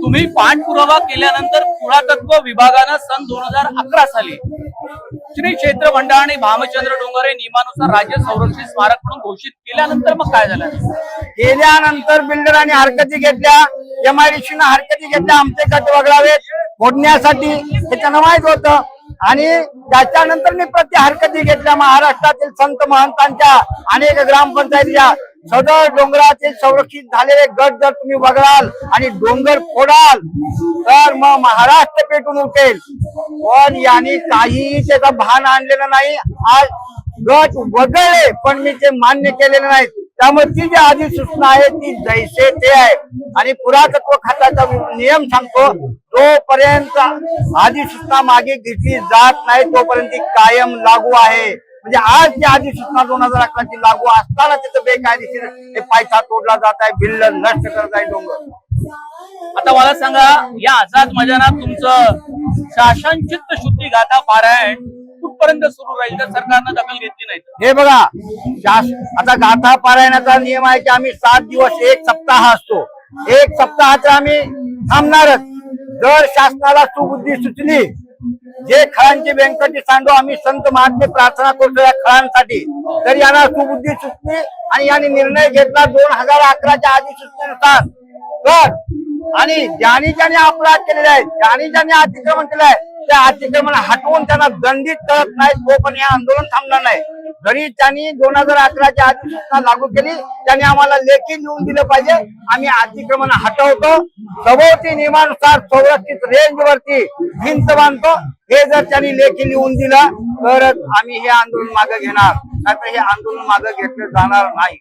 तुम्ही पाठपुरावा केल्यानंतर पुरातत्व विभागानं सन 2011 साली श्री क्षेत्र भंडार आणि भामचंद्र डोंगरे नियमानुसार राज्य संरक्षित स्मारक म्हणून घोषित केल्यानंतर मग काय झालं? केल्यानंतर बिल्डरांनी हरकती घेतल्या, MIDC ने हरकती घेतल्या, आमचे गट वगळावेत फोडण्यासाठी हे त्यांना माहित होतं. आणि त्याच्यानंतर मी प्रति हरकती घेतल्या. महाराष्ट्रातील संत महंतांच्या अनेक ग्रामपंचायतीच्या सदर डोंगराचे संरक्षित झालेले गट जर तुम्ही वगळाल आणि डोंगर फोडाल तर मग महाराष्ट्र पेटून उठेल. पण यांनी काहीही त्याचा भान आणलेलं नाही. आज गट वगळले पण मी ते मान्य केलेले नाहीत. त्यामुळे ती जी अधिसूचना आहे ती जैसे ते आहे. आणि पुरातत्व खात्याचा नियम सांगतो जोपर्यंत अधिसूचना मागे घेतली जात नाही तोपर्यंत ती कायम लागू आहे. म्हणजे आज जी अधिसूचना 2011 ची लागू असताना तिथं बेकायदेशीर हे पायथा तोडला जात आहे, बिल्डर नष्ट करत आहे डोंगर. आता मला सांगा, या आझाद मैदानात तुमचं शासन चित्त शुद्धी गाथा पारायण कुठपर्यंत सुरू राहील तर सरकारनं दखल घेतली नाही? हे बघा, आता गाथा पारायणाचा नियम आहे की आम्ही 7 दिवस 1 सप्ताह असतो. 1 सप्ताह तर आम्ही थांबणारच. जर शासनाला सुबुद्धी सुचली, जे खळांची व्यंकटी सांडो आम्ही संत महात्मे प्रार्थना करतो या खळांसाठी, तर यांना सुबुद्धी सुचली आणि यांनी निर्णय घेतला 2011च्या अधिसूचनेनुसार तर. आणि ज्यांनी अपराध केलेले आहेत, ज्यांनी अतिक्रमण केलं आहे त्या अतिक्रमण हटवून त्यांना दंडित करत नाही तोपर्यंत हे आंदोलन थांबणार नाही. जरी त्यांनी 2011ची अधिसूचना लागू केली त्यांनी आम्हाला लेखी लिहून दिलं पाहिजे, आम्ही अतिक्रमण हटवतो, सभोवती नियमानुसार संरक्षित रेंज वरती भिंत बांधतो. हे जर त्यांनी लेखी लिहून दिलं तरच आम्ही हे आंदोलन मागे घेणार, नाहीतर हे आंदोलन मागे घेतलं जाणार नाही.